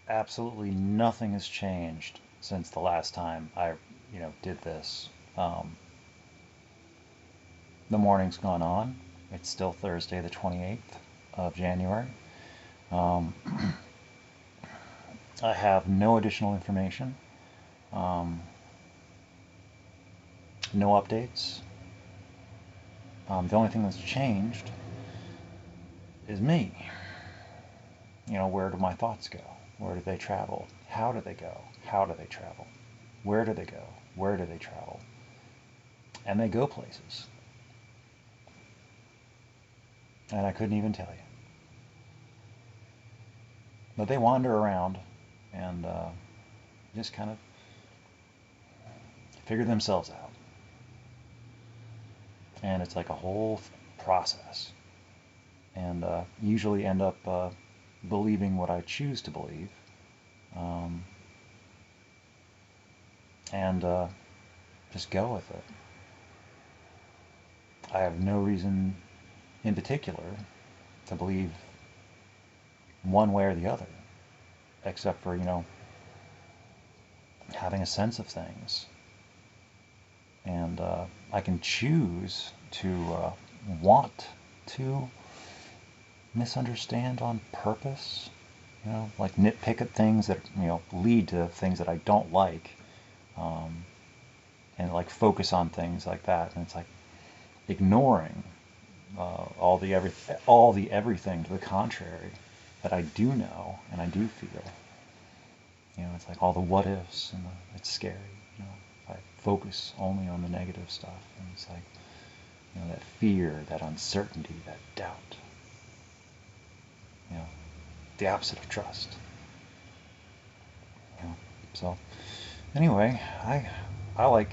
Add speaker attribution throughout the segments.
Speaker 1: absolutely nothing has changed since the last time I, did this. Um, the morning's gone on. It's still Thursday, the 28th of January. Um, I have no additional information, um, no updates. The only thing that's changed is me. Where do my thoughts go? Where do they travel? How do they go? How do they travel? Where do they go? Where do they travel? And they go places. And I couldn't even tell you. But they wander around and just kind of figure themselves out. And it's like a whole process. And usually end up believing what I choose to believe. Um, and just go with it. I have no reason in particular to believe one way or the other, except for, having a sense of things. And I can choose to want to misunderstand on purpose, like nitpick at things that, lead to things that I don't like, um, and like focus on things like that. And it's like ignoring all the everything to the contrary that I do know and I do feel. It's like all the what ifs, and it's scary. I focus only on the negative stuff, and it's like, that fear, that uncertainty, that doubt. You know, the opposite of trust. You know, so anyway, I like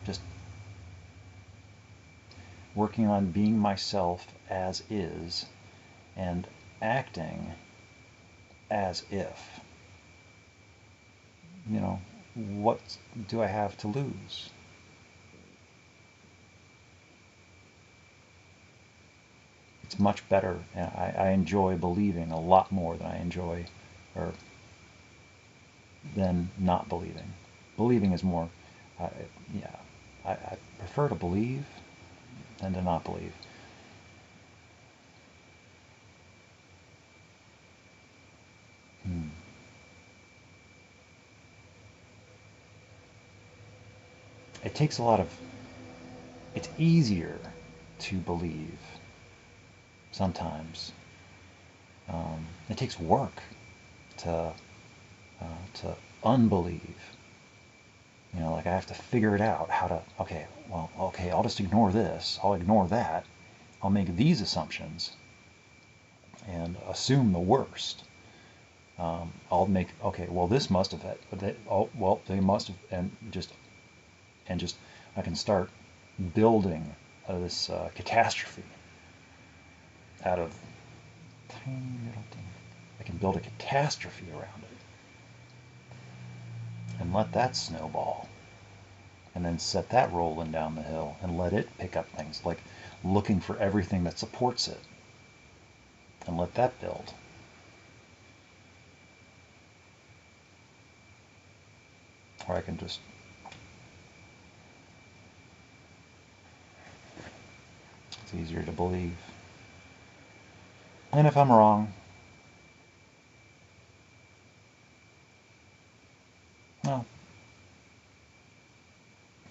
Speaker 1: just working on being myself as is and acting as if. What do I have to lose? It's much better. And I enjoy believing a lot more than I enjoy, or than not believing. Believing is more, uh, yeah, I prefer to believe than to not believe. Hmm. It takes a lot of, it's easier to believe sometimes. It takes work to to unbelieve. Like I have to figure it out how to. Okay, well, okay, I'll just ignore this. I'll ignore that. I'll make these assumptions and assume the worst. I'll make okay. Well, this must have had. Oh, well, they must have, and just I can start building this catastrophe out of tiny little things. I can build a catastrophe around it and let that snowball, and then set that rolling down the hill and let it pick up things, like looking for everything that supports it, and let that build. Or I can just, it's easier to believe. And if I'm wrong, well,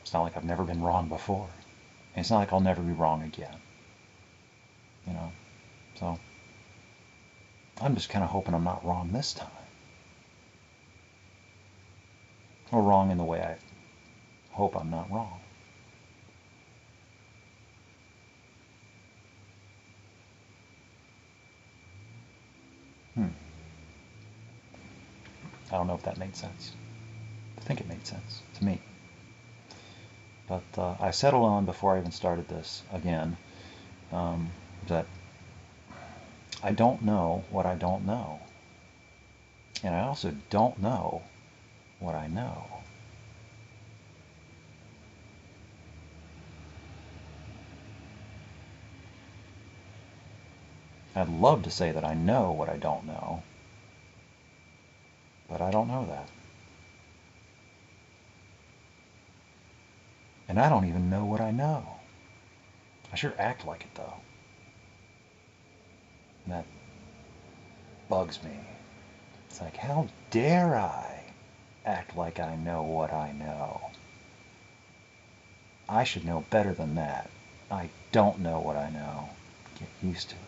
Speaker 1: it's not like I've never been wrong before. And it's not like I'll never be wrong again. You know? So I'm just kind of hoping I'm not wrong this time. Or wrong in the way I hope I'm not wrong. Hmm. I don't know if that made sense. I think it made sense to me. But I settled on, before I even started this again, that I don't know what I don't know. And I also don't know what I know. I'd love to say that I know what I don't know, But I don't know that. And I don't even know what I know. I sure act like it, though. And that bugs me. It's like, how dare I act like I know what I know? I should know better than that. I don't know what I know. Get used to it.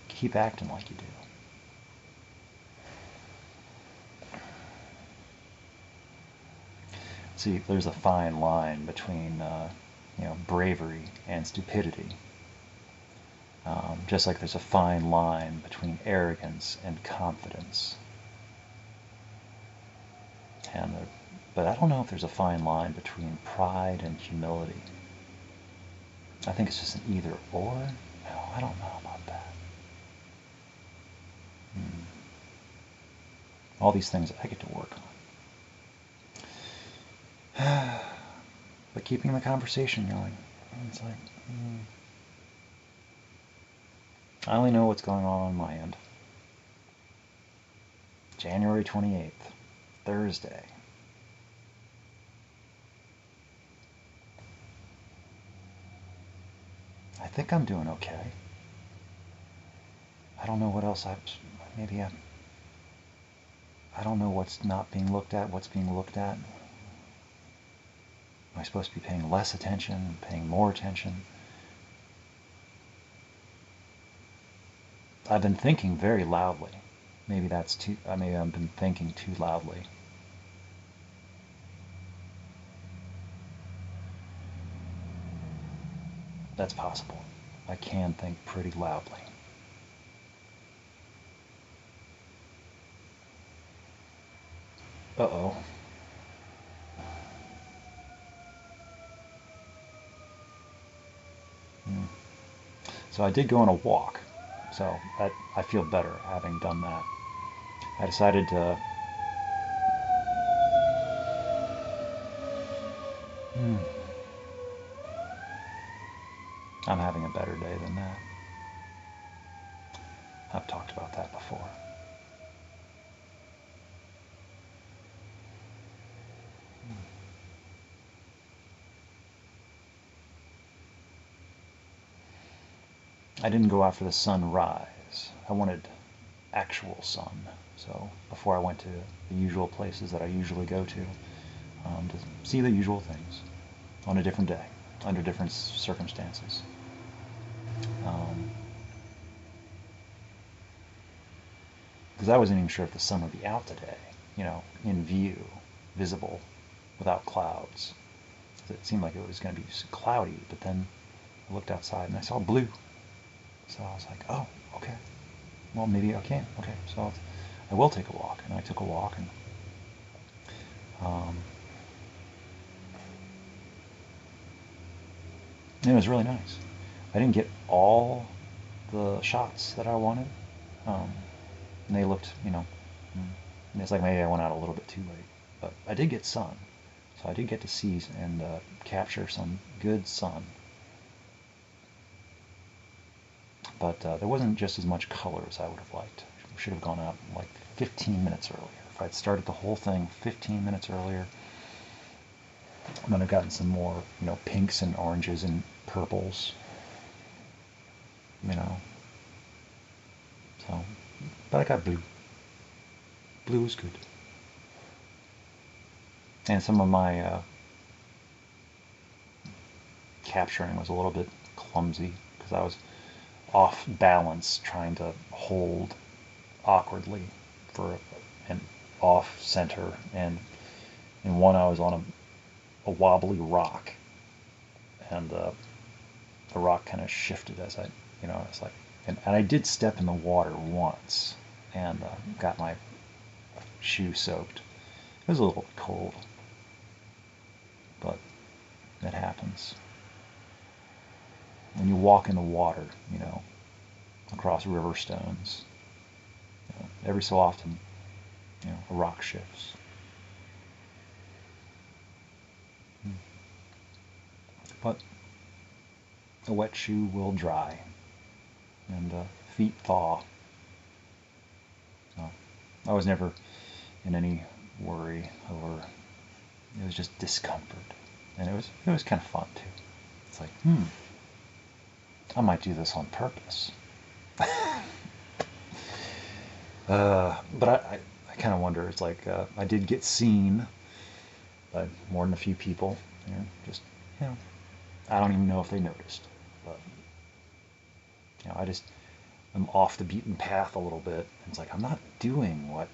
Speaker 1: Keep acting like you do. See, there's a fine line between, bravery and stupidity. Just like there's a fine line between arrogance and confidence. But I don't know if there's a fine line between pride and humility. I think it's just an either or. No, I don't know about that. All these things I get to work on. But keeping the conversation going. It's like, I only know what's going on my end. January 28th, Thursday. I think I'm doing okay. I don't know what else I don't know what's not being looked at, what's being looked at. Am I supposed to be paying less attention, paying more attention? I've been thinking very loudly. Maybe I've been thinking too loudly. That's possible. I can think pretty loudly. Uh-oh. So I did go on a walk. So I feel better having done that. I decided to... I'm having a better day than that. I've talked about that before. I didn't go after the sunrise. I wanted actual sun. So before I went to the usual places that I usually go to see the usual things on a different day, under different circumstances. Because I wasn't even sure if the sun would be out today, in view, visible, without clouds. It seemed like it was going to be cloudy, but then I looked outside and I saw blue. So I was like, oh, okay. Well, maybe I can. Okay, so I will take a walk. And I took a walk, and it was really nice. I didn't get all the shots that I wanted. And they looked, it's like maybe I went out a little bit too late. But I did get sun. So I did get to see and capture some good sun. But there wasn't just as much color as I would have liked. I should have gone out like 15 minutes earlier. If I'd started the whole thing 15 minutes earlier, I might have gotten some more, pinks and oranges and purples. So, but I got blue. Blue was good. And some of my capturing was a little bit clumsy because I was off balance trying to hold awkwardly for an off center, and in one I was on a wobbly rock, and the rock kind of shifted as it's like, and I did step in the water once and got my shoe soaked. It was a little cold, but it happens. When you walk in the water, across river stones, every so often, a rock shifts. But a wet shoe will dry, and feet thaw. So I was never in any worry over. It was just discomfort, and it was kind of fun too. It's like, I might do this on purpose. But I kind of wonder. It's like I did get seen by more than a few people. Just you know, I don't even know if they noticed, but I just am off the beaten path a little bit. It's like I'm not doing what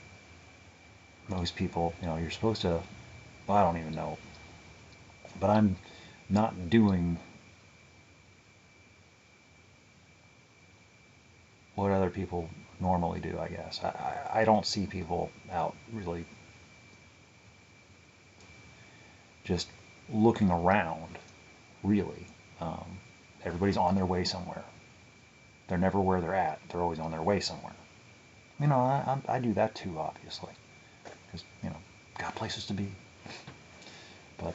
Speaker 1: most people. You're supposed to. Well, I don't even know, but I'm not doing what other people normally do, I guess. I don't see people out really just looking around, really. Everybody's on their way somewhere. They're never where they're at. They're always on their way somewhere. I do that too, obviously, because, got places to be. But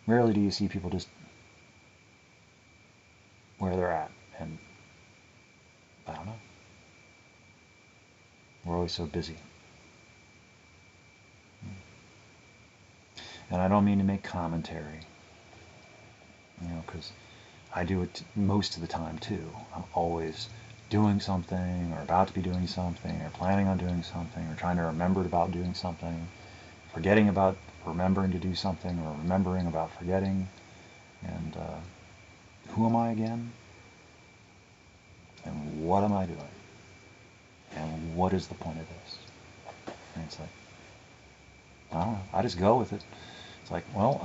Speaker 1: rarely do you see people just where they're at. And I don't know. We're always so busy. And I don't mean to make commentary, because I do it most of the time too. I'm always doing something, or about to be doing something, or planning on doing something, or trying to remember about doing something, forgetting about remembering to do something, or remembering about forgetting. And who am I again? And what am I doing? And what is the point of this? And it's like, I don't know. I just go with it. It's like, well,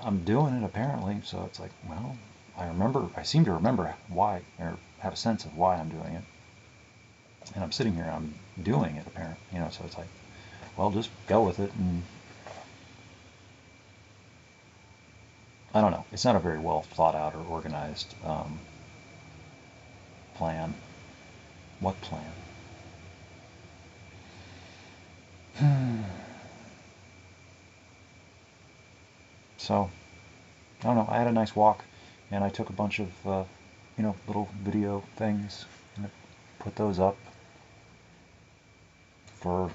Speaker 1: I'm doing it apparently, so it's like, well, I seem to remember why, or have a sense of why I'm doing it. And I'm sitting here, I'm doing it apparently, so it's like, well, just go with it. And I don't know. It's not a very well thought out or organized plan. What plan? So, I don't know. I had a nice walk, and I took a bunch of, little video things, and I put those up for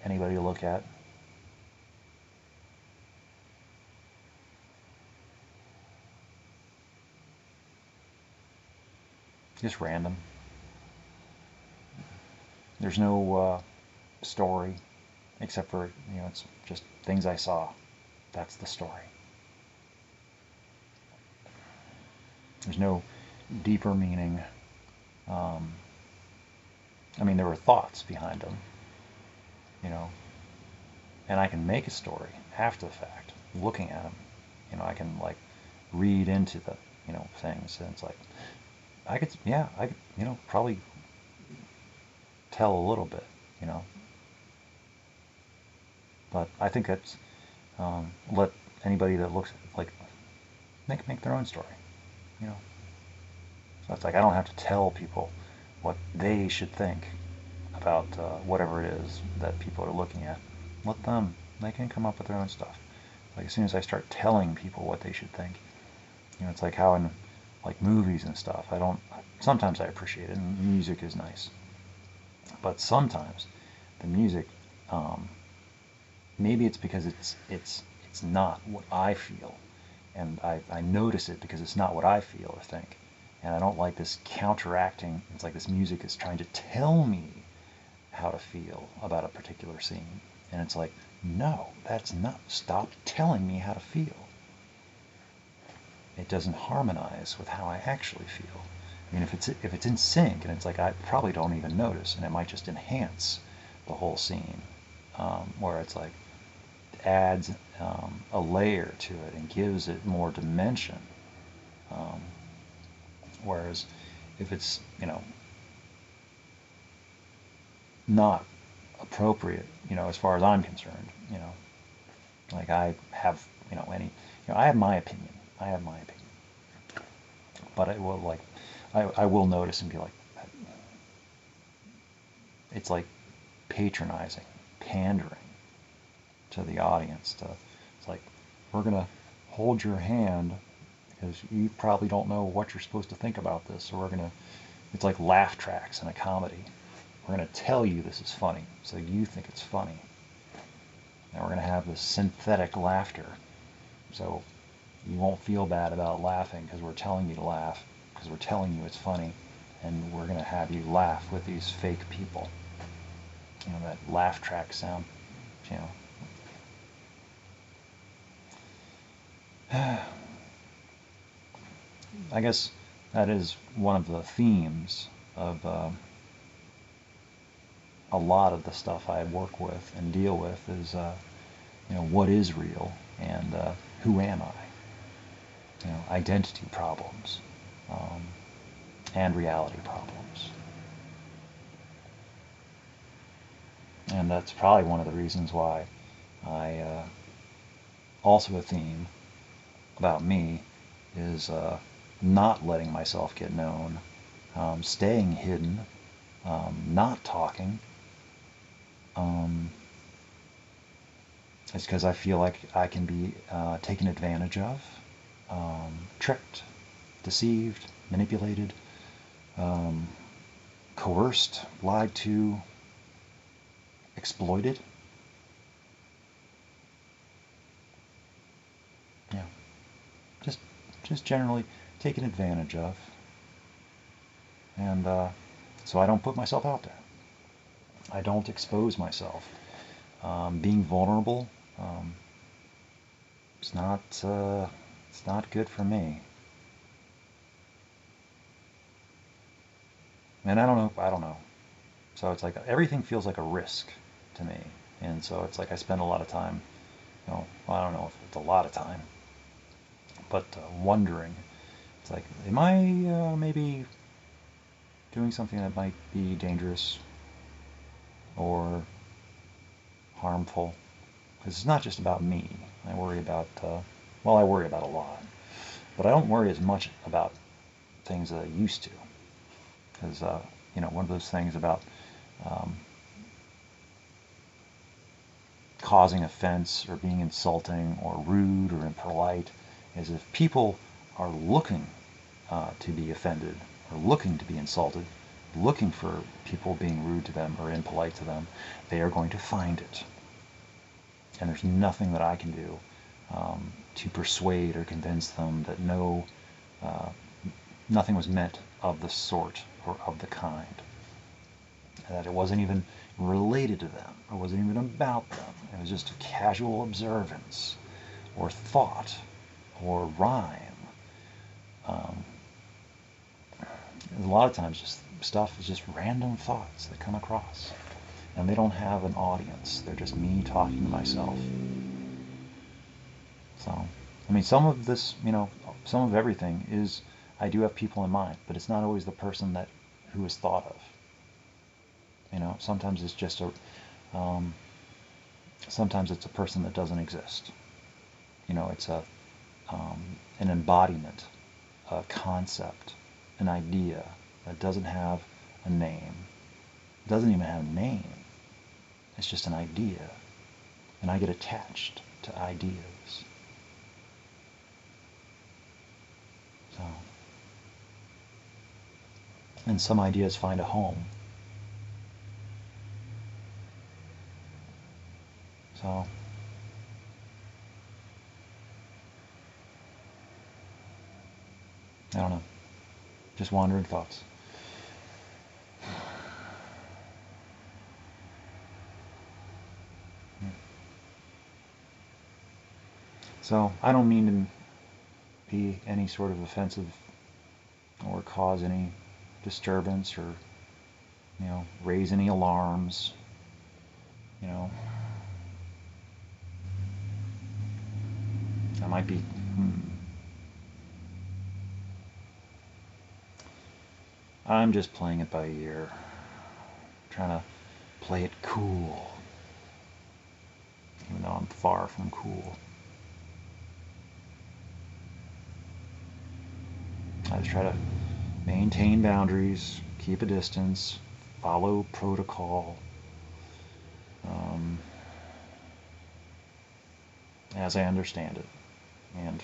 Speaker 1: anybody to look at. Just random. There's no story, except for, it's just things I saw. That's the story. There's no deeper meaning. There were thoughts behind them, and I can make a story after the fact, looking at them. I can like read into the, things, and it's like, I could probably tell a little bit, but I think that's, let anybody that looks like, make their own story, So it's like, I don't have to tell people what they should think about whatever it is that people are looking at. Let them, they can come up with their own stuff. Like, as soon as I start telling people what they should think, it's like how in like movies and stuff, sometimes I appreciate it, and music is nice. But sometimes the music, maybe it's because it's not what I feel, and I notice it because it's not what I feel or think, and I don't like this counteracting. It's like this music is trying to tell me how to feel about a particular scene, and it's like, no, that's not. Stop telling me how to feel. It doesn't harmonize with how I actually feel. If it's in sync, and it's like, I probably don't even notice, and it might just enhance the whole scene, where it's like, adds a layer to it and gives it more dimension. Whereas if it's, not appropriate, as far as I'm concerned, like I have, I have my opinion. But I will like, I will notice and be like, it's like patronizing, pandering to the audience. It's like, we're gonna hold your hand because you probably don't know what you're supposed to think about this. So it's like laugh tracks in a comedy, We're going to tell you this is funny, so you think it's funny. And we're going to have this synthetic laughter, so you won't feel bad about laughing because we're telling you to laugh, because we're telling you it's funny, and we're going to have you laugh with these fake people. You know, that laugh track sound, you know. I guess that is one of the themes of a lot of the stuff I work with and deal with is, you know, what is real and who am I? You know, identity problems and reality problems. And that's probably one of the reasons why I also a theme about me is not letting myself get known, staying hidden, not talking. It's because I feel like I can be taken advantage of, tricked, deceived, manipulated, coerced, lied to, exploited. Yeah, just generally taken advantage of, and so I don't put myself out there. I don't expose myself. Being vulnerable, it's not good for me. And I don't know. So it's like everything feels like a risk to me, and so it's like I spend a lot of time, you know, I don't know if it's a lot of time, but wondering. It's like, am I maybe doing something that might be dangerous or harmful? Because it's not just about me. I worry about, well, I worry about a lot, but I don't worry as much about things that I used to. Because, you know, one of those things about causing offense or being insulting or rude or impolite is if people are looking to be offended or looking to be insulted, looking for people being rude to them or impolite to them, they are going to find it. And there's nothing that I can do to persuade or convince them that nothing was meant of the sort or of the kind. That it wasn't even related to them. It wasn't even about them. It was just a casual observance or thought or rhyme. A lot of times just stuff is just random thoughts that come across. And they don't have an audience. They're just me talking to myself. So, I mean, some of this, you know, some of everything is, I do have people in mind, but it's not always the person who is thought of. You know, sometimes it's just sometimes it's a person that doesn't exist. You know, it's an embodiment, a concept, an idea that doesn't have a name. It doesn't even have a name. It's just an idea. And I get attached to ideas. So, and some ideas find a home. So, I don't know. Just wandering thoughts. So, I don't mean to be any sort of offensive or cause any disturbance or, you know, raise any alarms. You know, I might be, I'm just playing it by ear, trying to play it cool, even though I'm far from cool. I just try to maintain boundaries, keep a distance, follow protocol, as I understand it. And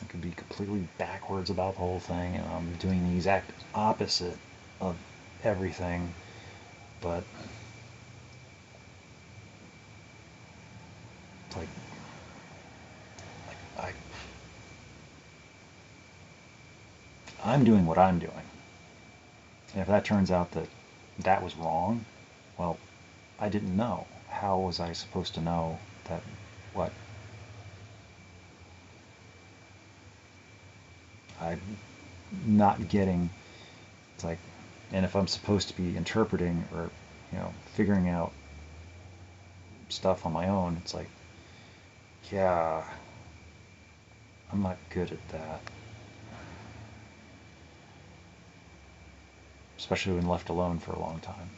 Speaker 1: I could be completely backwards about the whole thing, and I'm doing the exact opposite of everything But it's like I'm doing what I'm doing. And if that turns out that that was wrong, well, I didn't know. How was I supposed to know that what I'm not getting? It's like, and if I'm supposed to be interpreting or, figuring out stuff on my own, it's like, yeah, I'm not good at that. Especially when left alone for a long time.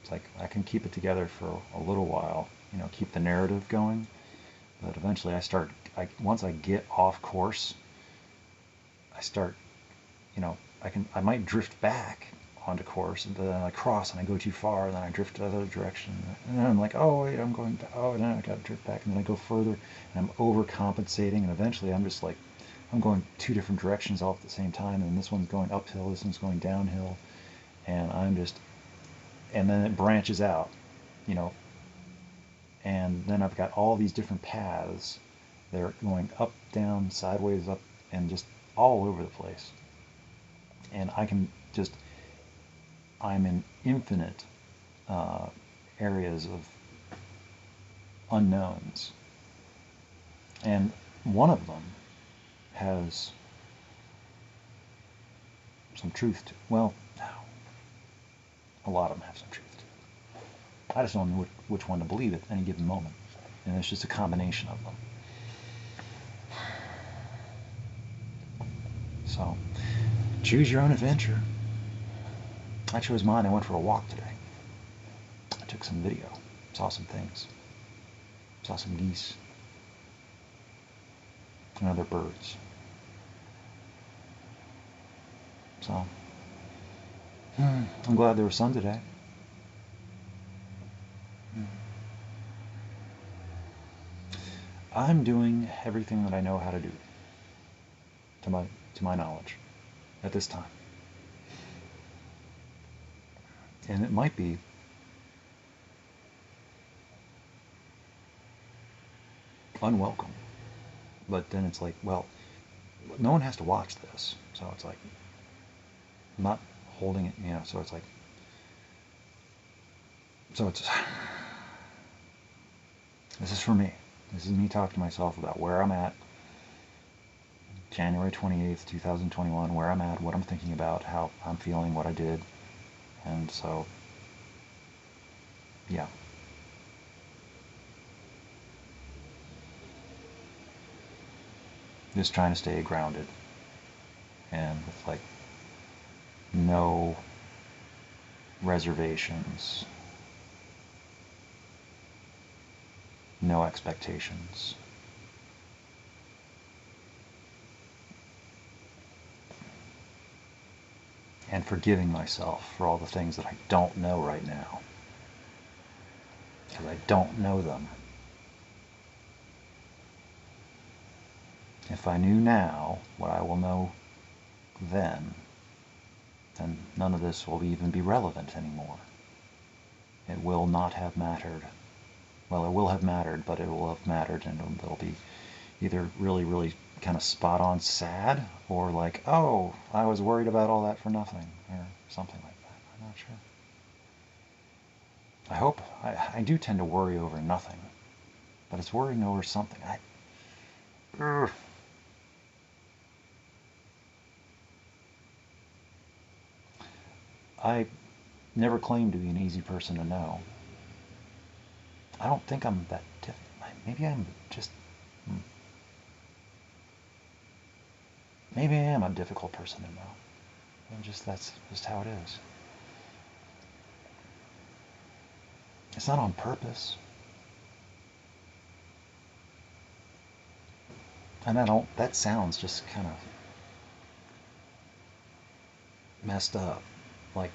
Speaker 1: It's like I can keep it together for a little while, keep the narrative going, but eventually once I get off course, I start, I might drift back onto course, and then I cross and I go too far, and then I drift the other direction, and then I'm like, oh wait, I'm going back, oh, and then I got to drift back, and then I go further, and I'm overcompensating, and eventually I'm just like, I'm going two different directions all at the same time, and this one's going uphill, this one's going downhill, and and then it branches out, you know, and then I've got all these different paths. They're going up, down, sideways, up, and just all over the place. And I'm in infinite areas of unknowns. And one of them has some truth to it. Well, no. A lot of them have some truth to it. I just don't know which one to believe at any given moment. And it's just a combination of them. So, choose your own adventure. I chose mine. I went for a walk today. I took some video. Saw some things. Saw some geese. And other birds. So, I'm glad there was sun today. I'm doing everything that I know how to do, to my knowledge, at this time. And it might be unwelcome, but then it's like, well, no one has to watch this, so it's like, I'm not holding it, so it's like, this is for me. This is me talking to myself about where I'm at, January 28th, 2021, where I'm at, what I'm thinking about, how I'm feeling, what I did, and so, yeah. Just trying to stay grounded, and with like no reservations, no expectations. And forgiving myself for all the things that I don't know right now. Because I don't know them. If I knew now what I will know then none of this will even be relevant anymore. It will not have mattered. Well, it will have mattered, but it will have mattered, and it'll be either really, really kind of spot on sad, or like, oh, I was worried about all that for nothing, or something like that. I'm not sure. I hope. I do tend to worry over nothing, but it's worrying over something. I never claimed to be an easy person to know. I don't think I'm that different. Maybe I'm just... Maybe I am a difficult person to know. And that's just how it is. It's not on purpose. And that sounds just kind of messed up. Like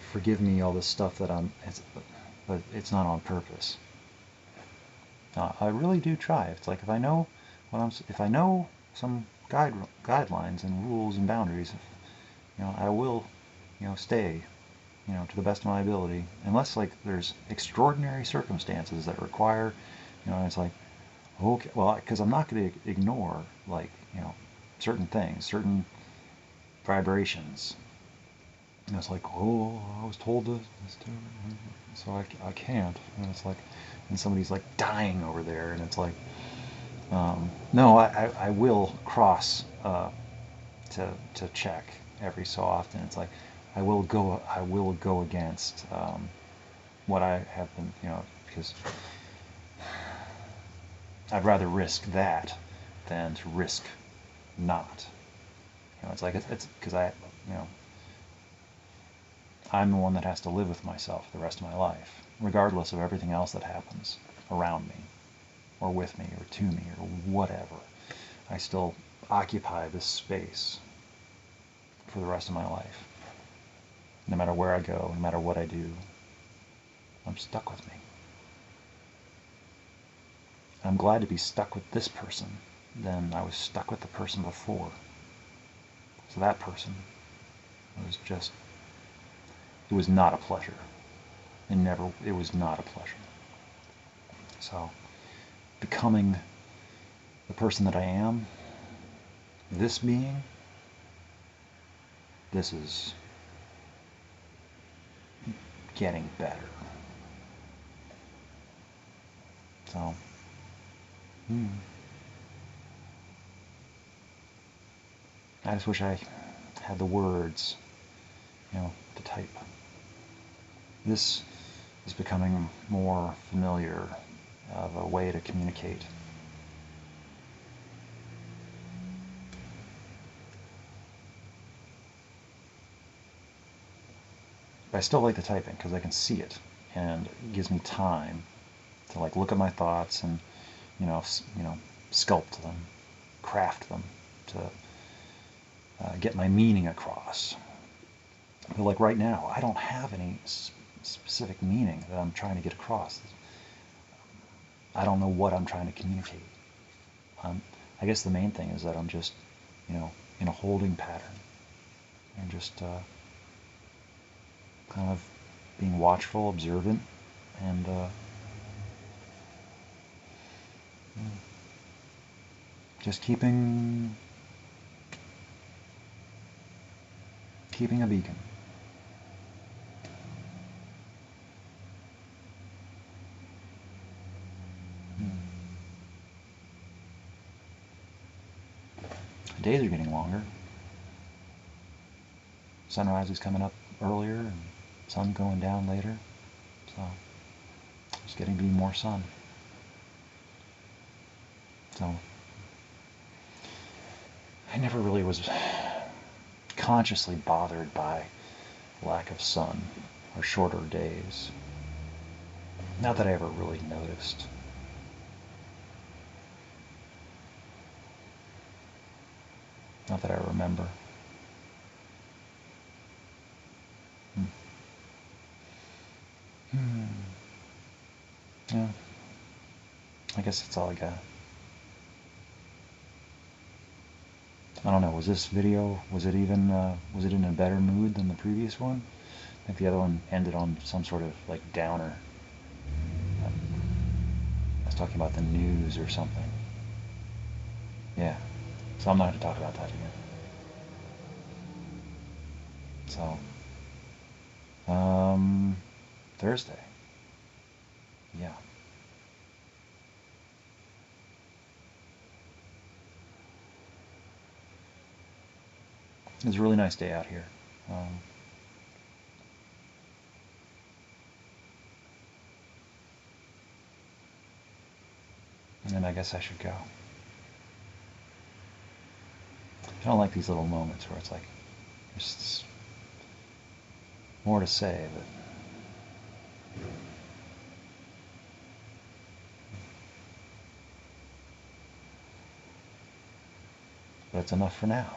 Speaker 1: forgive me all this stuff that but it's not on purpose. I really do try. It's like if I know some guidelines and rules and boundaries, I will, stay to the best of my ability, unless like there's extraordinary circumstances that require, it's like, okay, well, because I'm not going to ignore like, certain things, certain vibrations. And it's like, oh, I was told to, so I can't. And it's like, and somebody's like dying over there, and it's like, no, I will cross to check every so often. It's like I will go against what I have been, because I'd rather risk that than to risk not. It's like it's because I'm the one that has to live with myself the rest of my life, regardless of everything else that happens around me, or with me, or to me, or whatever. I still occupy this space for the rest of my life. No matter where I go, no matter what I do, I'm stuck with me. I'm glad to be stuck with this person than I was stuck with the person before. So that person was just, it was not a pleasure. It was not a pleasure. So, becoming the person that I am, this being, this is getting better. So, I just wish I had the words, to type. This is becoming more familiar of a way to communicate. But I still like the typing because I can see it, and it gives me time to like look at my thoughts and sculpt them, craft them to get my meaning across. But like right now, I don't have any specific meaning that I'm trying to get across. I don't know what I'm trying to communicate. I guess the main thing is that I'm just, in a holding pattern, and just kind of being watchful, observant, and just keeping a beacon. The days are getting longer. Sunrise is coming up earlier and sun going down later. So there's getting to be more sun. So I never really was consciously bothered by lack of sun or shorter days. Not that I ever really noticed. Not that I remember. Yeah. I guess that's all I got. I don't know, was this video, was it in a better mood than the previous one? I think the other one ended on some sort of like downer. I was talking about the news or something. Yeah. So I'm not going to talk about that again. So, Thursday. Yeah. It was a really nice day out here. And I guess I should go. I don't like these little moments where it's like, there's more to say, but it's enough for now.